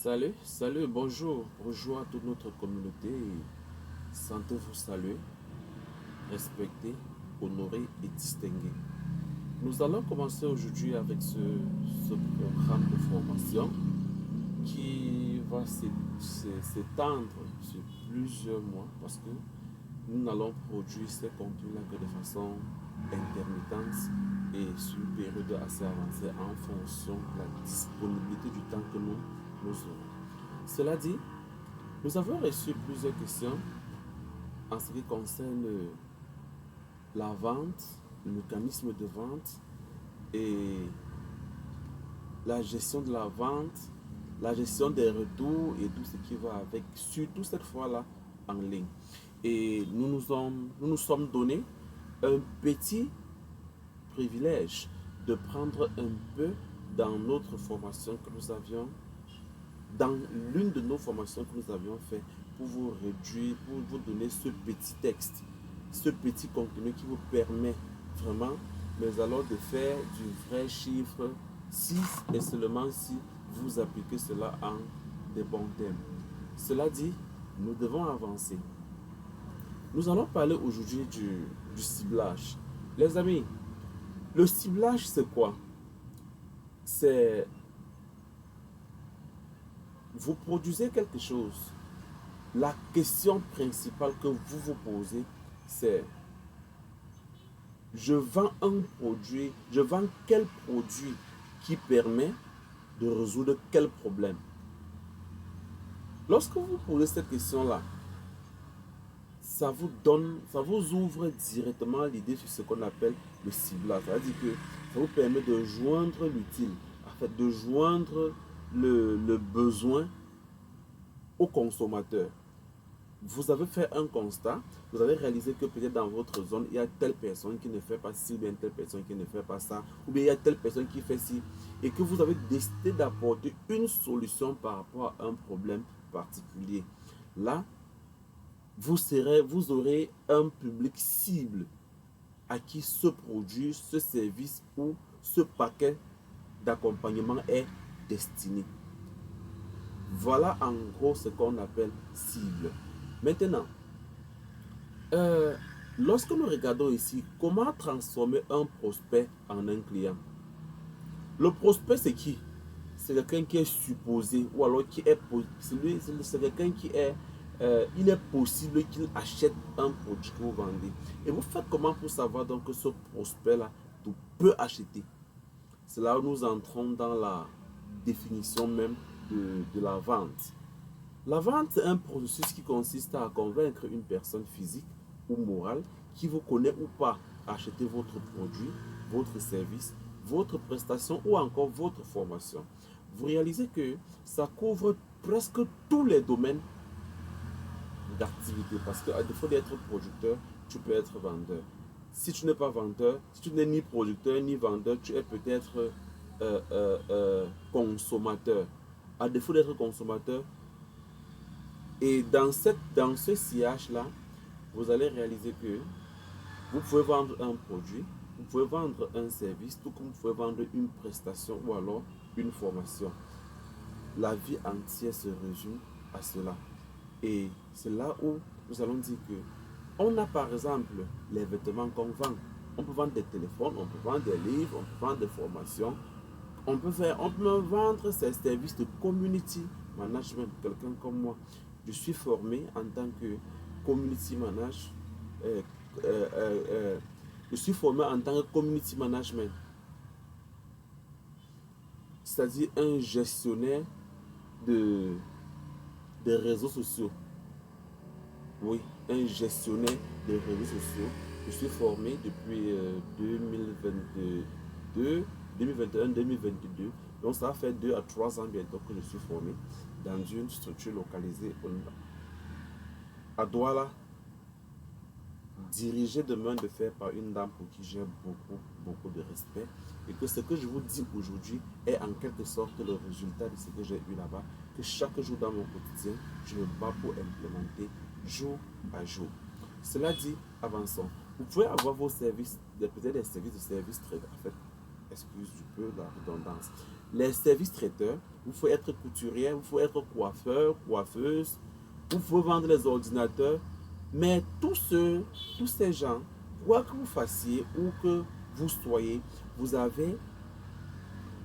Bonjour à toute notre communauté. Sentez-vous saluer, respecter, honorer et distinguer. Nous allons commencer aujourd'hui avec ce programme de formation qui va s'étendre sur plusieurs mois parce que nous n'allons produire ces contenus-là que de façon intermittente et sur une période assez avancée en fonction de la disponibilité du temps que nous aurons. Cela dit, nous avons reçu plusieurs questions en ce qui concerne la vente, le mécanisme de vente et la gestion de la vente, la gestion des retours et tout ce qui va avec, surtout cette fois-là en ligne. Et nous nous sommes donné un petit privilège de prendre un peu dans notre formation que nous avions, dans l'une de nos formations que nous avions fait pour vous réduire, pour vous donner ce petit texte, ce petit contenu qui vous permet vraiment, mais alors de faire du vrai chiffre 6 et seulement si vous appliquez cela en des bons thèmes. Cela dit, nous devons avancer. Nous allons parler aujourd'hui du ciblage. Les amis, le ciblage, c'est quoi? C'est vous produisez quelque chose. La question principale que vous vous posez, c'est je vends un produit, je vends quel produit qui permet de résoudre quel problème? Lorsque vous posez cette question-là, ça vous ouvre directement l'idée sur ce qu'on appelle le ciblage. C'est-à-dire que ça vous permet de joindre l'utile, en fait, de joindre le besoin au consommateur. Vous avez fait un constat, vous avez réalisé que peut-être dans votre zone, il y a telle personne qui ne fait pas ci, ou bien telle personne qui ne fait pas ça, ou bien il y a telle personne qui fait ci, et que vous avez décidé d'apporter une solution par rapport à un problème particulier. Là, vous aurez un public cible à qui ce produit, ce service ou ce paquet d'accompagnement est destiné. Voilà en gros ce qu'on appelle cible. Maintenant, lorsque nous regardons ici, comment transformer un prospect en un client? Le prospect, c'est qui? C'est quelqu'un qui est supposé, ou alors qui est c'est quelqu'un qui est, il est possible qu'il achète un produit que vous vendez. Et vous faites comment pour savoir donc que ce prospect-là peut acheter? C'est là où nous entrons dans la définition même de la vente. La vente, c'est un processus qui consiste à convaincre une personne physique ou morale qui vous connaît ou pas à acheter votre produit, votre service, votre prestation ou encore votre formation. Vous réalisez que ça couvre presque tous les domaines d'activité parce qu'à défaut d'être producteur, tu peux être vendeur. Si tu n'es pas vendeur, si tu n'es ni producteur ni vendeur, tu es peut-être consommateur. À défaut d'être consommateur, et dans ce sillage-là, vous allez réaliser que vous pouvez vendre un produit, vous pouvez vendre un service, tout comme vous pouvez vendre une prestation ou alors une formation. La vie entière se résume à cela. Et c'est là où nous allons dire que on a par exemple les vêtements qu'on vend. On peut vendre des téléphones, on peut vendre des livres, on peut vendre des formations. On peut vendre ces services de community management. Quelqu'un comme moi, je suis formé en tant que community manager. Je suis formé en tant que community management, c'est-à-dire un gestionnaire de réseaux sociaux. Oui, un gestionnaire de réseaux sociaux. Je suis formé depuis 2021-2022. Donc ça fait 2 à 3 ans bientôt que je suis formé dans une structure localisée à Douala, dirigée de main de fer par une dame pour qui j'ai beaucoup de respect. Et que ce que je vous dis aujourd'hui est en quelque sorte le résultat de ce que j'ai eu là-bas. Que chaque jour dans mon quotidien, je me bats pour implémenter jour à jour. Cela dit, avançons. Vous pouvez avoir vos services, peut-être des services très en fait, excuse du peu la redondance. les services traiteurs, vous pouvez être couturière, vous pouvez être coiffeur, coiffeuse, vous pouvez vendre les ordinateurs, mais tous ces gens, quoi que vous fassiez ou que vous soyez, vous avez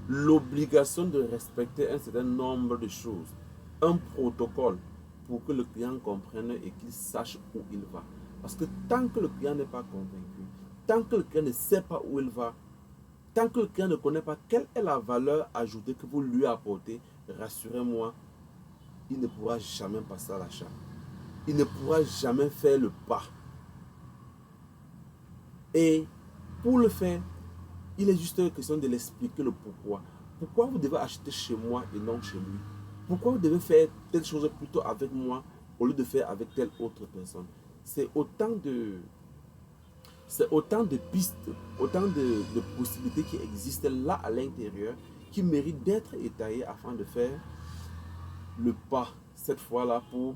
l'obligation de respecter un certain nombre de choses, un protocole pour que le client comprenne et qu'il sache où il va. Parce que tant que le client n'est pas convaincu, tant que le client ne sait pas où il va, tant que le client ne connaît pas quelle est la valeur ajoutée que vous lui apportez, rassurez-moi, il ne pourra jamais passer à l'achat. Il ne pourra jamais faire le pas. Et pour le faire, il est juste question de l'expliquer le pourquoi. Pourquoi vous devez acheter chez moi et non chez lui? Pourquoi vous devez faire telle chose plutôt avec moi au lieu de faire avec telle autre personne? C'est autant de pistes, autant de possibilités qui existent là à l'intérieur qui méritent d'être étayées afin de faire le pas cette fois-là pour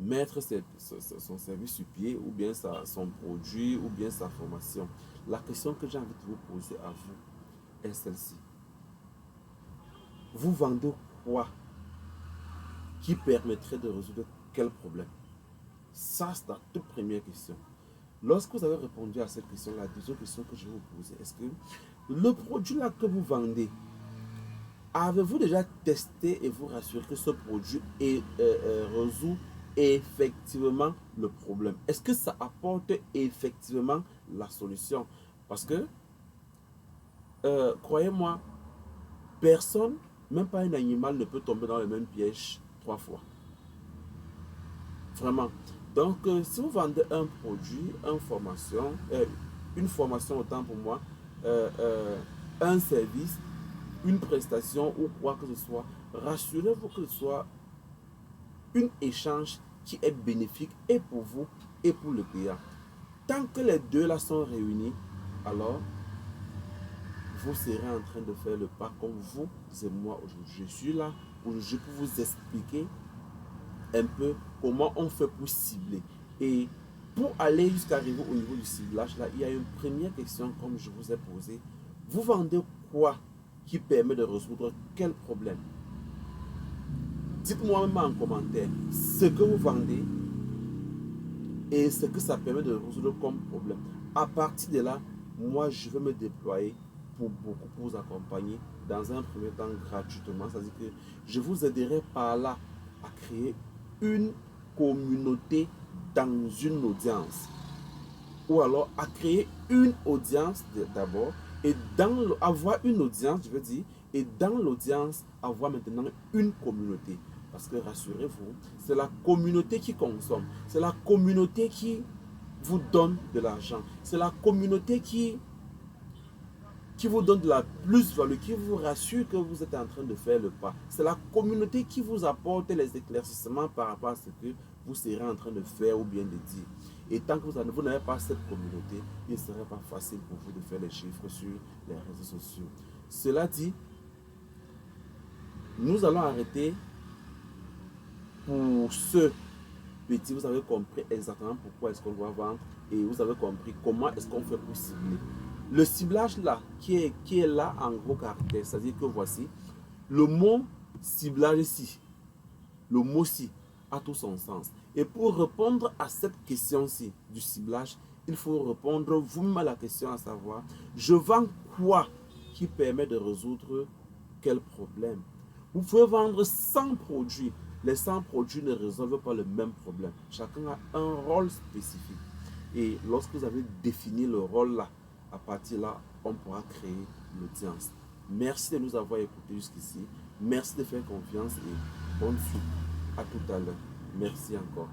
mettre son service sur pied ou bien son produit ou bien sa formation. La question que j'ai envie de vous poser à vous est celle-ci. Vous vendez quoi qui permettrait de résoudre quel problème? Ça, c'est la toute première question. Lorsque vous avez répondu à cette question, la deuxième question que je vais vous poser, est-ce que le produit là que vous vendez, avez-vous déjà testé et vous rassuré que ce produit résout effectivement le problème? Est-ce que ça apporte effectivement la solution? Parce que, croyez-moi, personne, même pas un animal, ne peut tomber dans le même piège 3 fois. Vraiment. Donc, si vous vendez un produit, une formation autant pour moi, un service, une prestation ou quoi que ce soit, rassurez-vous que ce soit un échange qui est bénéfique et pour vous et pour le client. Tant que les deux là sont réunis, alors vous serez en train de faire le pas comme vous et moi aujourd'hui. Je suis là aujourd'hui pour vous expliquer un peu comment on fait pour cibler. Et pour aller jusqu'à arriver au niveau du ciblage, là, il y a une première question comme je vous ai posée. Vous vendez quoi qui permet de résoudre quel problème? Dites-moi même en commentaire ce que vous vendez et ce que ça permet de résoudre comme problème. À partir de là, moi, je vais me déployer pour vous accompagner dans un premier temps gratuitement. C'est-à-dire que je vous aiderai par là à créer une communauté dans une audience. Ou alors à créer une audience d'abord et avoir une audience, je veux dire, et dans l'audience, avoir maintenant une communauté. Parce que rassurez-vous, c'est la communauté qui consomme. C'est la communauté qui vous donne de l'argent. C'est la communauté qui vous donne de la plus-value, qui vous rassure que vous êtes en train de faire le pas. C'est la communauté qui vous apporte les éclaircissements par rapport à ce que vous serez en train de faire ou bien de dire. Et tant que vous n'avez pas cette communauté, il ne serait pas facile pour vous de faire les chiffres sur les réseaux sociaux. Cela dit, nous allons arrêter pour ce petit. Vous avez compris exactement pourquoi est-ce qu'on doit vendre et vous avez compris comment est-ce qu'on fait pour cibler. Le ciblage là, qui est là en gros caractère, c'est-à-dire que voici, le mot ciblage ici, le mot-ci a tout son sens. Et pour répondre à cette question-ci du ciblage, il faut répondre vous-même à la question à savoir, je vends quoi qui permet de résoudre quel problème? Vous pouvez vendre 100 produits. Les 100 produits ne résolvent pas le même problème. Chacun a un rôle spécifique. Et lorsque vous avez défini le rôle là, à partir de là, on pourra créer l'audience. Merci de nous avoir écoutés jusqu'ici. Merci de faire confiance et bonne suite. À tout à l'heure. Merci encore.